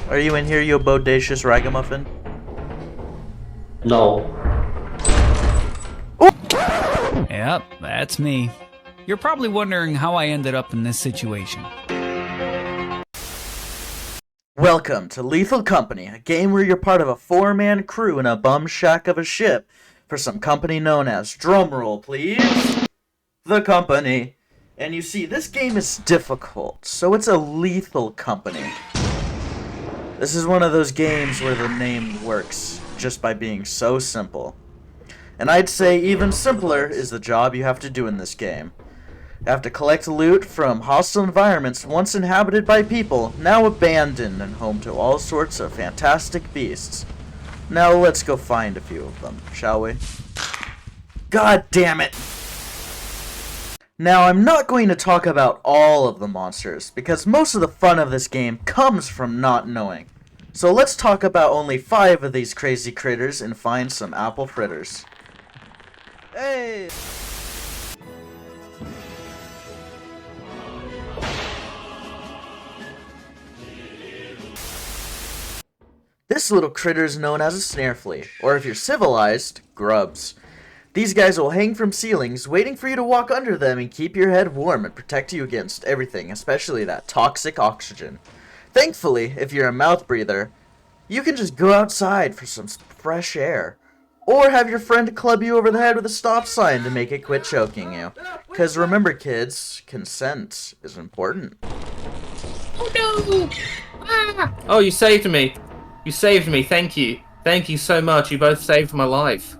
Are you in here, you bodacious ragamuffin? No. Yep, that's me. You're probably wondering how I ended up in this situation. Welcome to Lethal Company, a game where you're part of a 4-man crew in a bum shack of a ship for some company known as, drumroll please, the Company. And you see, this game is difficult, so it's a lethal company. This is one of those games where the name works just by being so simple. And I'd say even simpler is the job you have to do in this game. You have to collect loot from hostile environments once inhabited by people, now abandoned and home to all sorts of fantastic beasts. Now let's go find a few of them, shall we? God damn it! Now I'm not going to talk about all of the monsters, because most of the fun of this game comes from not knowing. So let's talk about only 5 of these crazy critters and find some apple fritters. Hey! This little critter is known as a snare flea, or if you're civilized, grubs. These guys will hang from ceilings, waiting for you to walk under them and keep your head warm and protect you against everything, especially that toxic oxygen. Thankfully, if you're a mouth breather, you can just go outside for some fresh air. Or have your friend club you over the head with a stop sign to make it quit choking you. Because remember kids, consent is important. Oh no! Ah! Oh, you saved me. You saved me, thank you. Thank you so much, you both saved my life.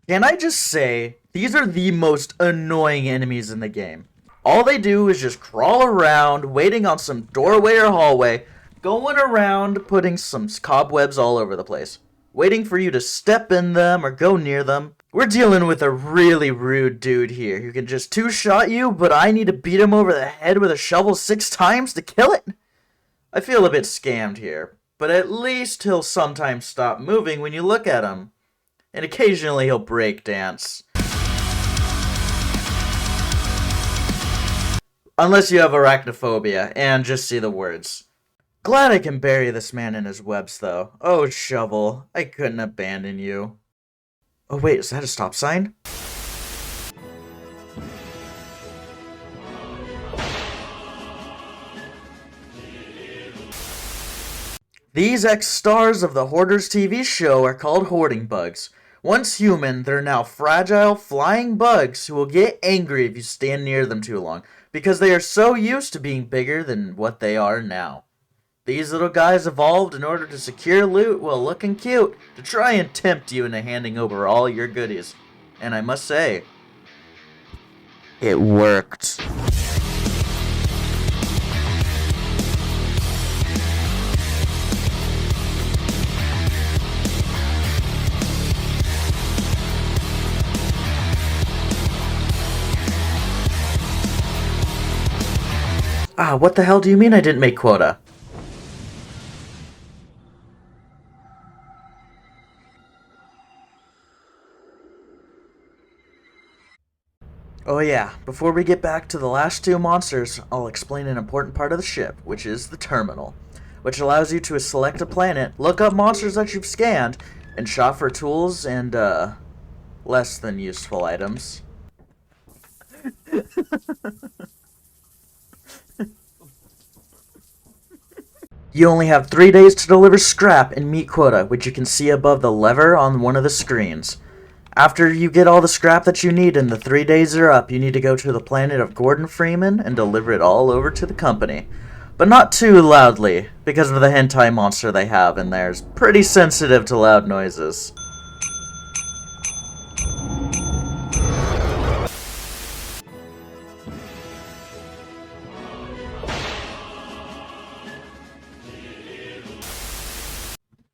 Can I just say, these are the most annoying enemies in the game. All they do is just crawl around, waiting on some doorway or hallway, going around putting some cobwebs all over the place, waiting for you to step in them or go near them. We're dealing with a really rude dude here who can just two-shot you, but I need to beat him over the head with a shovel 6 times to kill it? I feel a bit scammed here, but at least he'll sometimes stop moving when you look at him. And occasionally he'll break dance. Unless you have arachnophobia and just see the words. Glad I can bury this man in his webs though. Oh shovel, I couldn't abandon you. Oh wait, is that a stop sign? These ex-stars of the Hoarders TV show are called hoarding bugs. Once human, they're now fragile, flying bugs who will get angry if you stand near them too long, because they are so used to being bigger than what they are now. These little guys evolved in order to secure loot while looking cute, to try and tempt you into handing over all your goodies. And I must say, it worked. Ah, what the hell do you mean I didn't make quota? Oh yeah, before we get back to the last 2 monsters, I'll explain an important part of the ship, which is the terminal, which allows you to select a planet, look up monsters that you've scanned, and shop for tools and, less than useful items. You only have 3 days to deliver scrap and meet quota, which you can see above the lever on one of the screens. After you get all the scrap that you need and the 3 days are up, you need to go to the planet of Gordon Freeman and deliver it all over to the company. But not too loudly, because of the hentai monster they have in there is pretty sensitive to loud noises.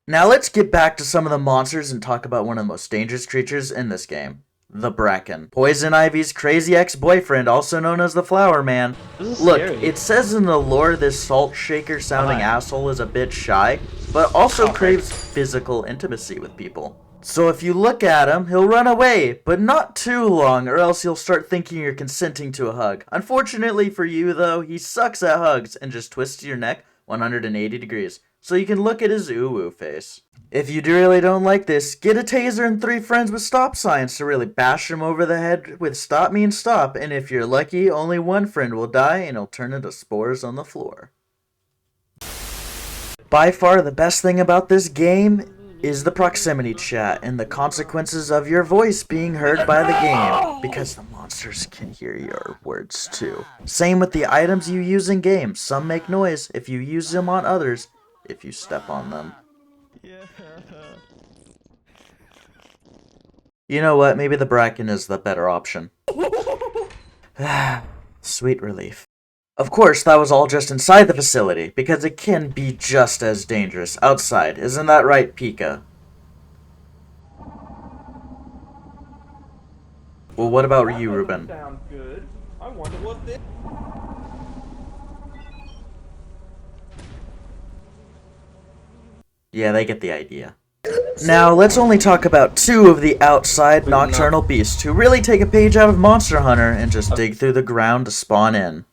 Now let's get back to some of the monsters and talk about one of the most dangerous creatures in this game. The Bracken. Poison Ivy's crazy ex-boyfriend, also known as the Flower Man. Look, scary. it says in the lore this salt shaker sounding asshole is a bit shy, but also craves physical intimacy with people. So if you look at him, he'll run away, but not too long, or else you'll start thinking you're consenting to a hug. Unfortunately for you, though, he sucks at hugs and just twists your neck 180 degrees, so you can look at his ooh-woo face. If you really don't like this, get a taser and 3 friends with stop signs to really bash him over the head with stop means stop, and if you're lucky, only 1 friend will die and he'll turn into spores on the floor. By far the best thing about this game is the proximity chat and the consequences of your voice being heard by the game, because the monsters can hear your words too. Same with the items you use in games. Some make noise if you use them on others, if you step on them. You know what, maybe the bracken is the better option. Sweet relief. Of course, that was all just inside the facility, because it can be just as dangerous outside. Isn't that right, Pika? Well, what about you, Ruben? Sounds good. I wonder what this. Yeah, they get the idea. Now, let's only talk about 2 of the outside nocturnal beasts who really take a page out of Monster Hunter and just dig through the ground to spawn in.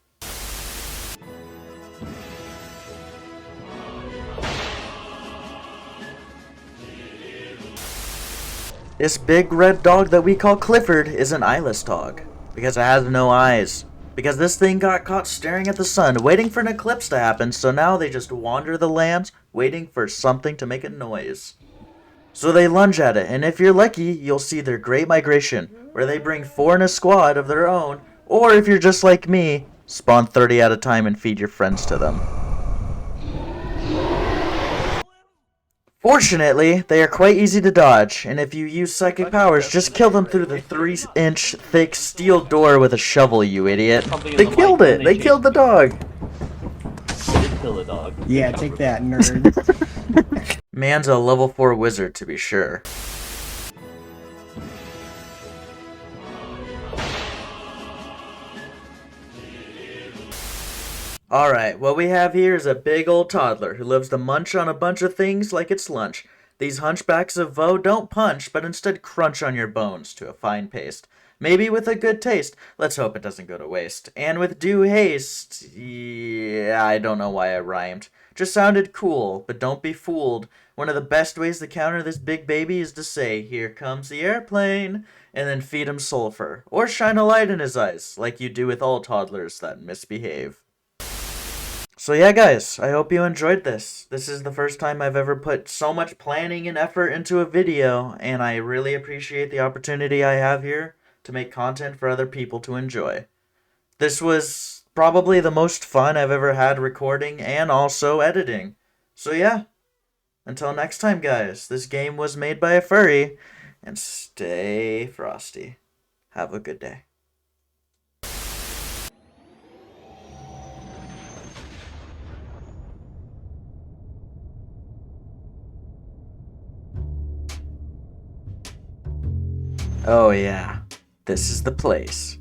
This big red dog that we call Clifford is an eyeless dog, because it has no eyes. Because this thing got caught staring at the sun, waiting for an eclipse to happen, so now they just wander the lands, waiting for something to make a noise. So they lunge at it, and if you're lucky, you'll see their Great Migration, where they bring 4 in a squad of their own, or if you're just like me, spawn 30 at a time and feed your friends to them. Fortunately, they are quite easy to dodge, and if you use psychic powers, just kill them through the 3-inch thick steel door with a shovel, you idiot. They killed it! They killed the dog! Kill a dog. Yeah, take that, nerd. Man's a level 4 wizard, to be sure. Alright, what we have here is a big old toddler who loves to munch on a bunch of things like it's lunch. These hunchbacks of Vo don't punch, but instead crunch on your bones to a fine paste. Maybe with a good taste. Let's hope it doesn't go to waste. And with due haste... yeah, I don't know why I rhymed. Just sounded cool, but don't be fooled. One of the best ways to counter this big baby is to say, "Here comes the airplane," and then feed him sulfur. Or shine a light in his eyes, like you do with all toddlers that misbehave. So yeah, guys, I hope you enjoyed this. This is the first time I've ever put so much planning and effort into a video, and I really appreciate the opportunity I have here to make content for other people to enjoy. This was probably the most fun I've ever had recording and also editing. So yeah, until next time, guys, this game was made by a furry, and stay frosty. Have a good day. Oh yeah, this is the place.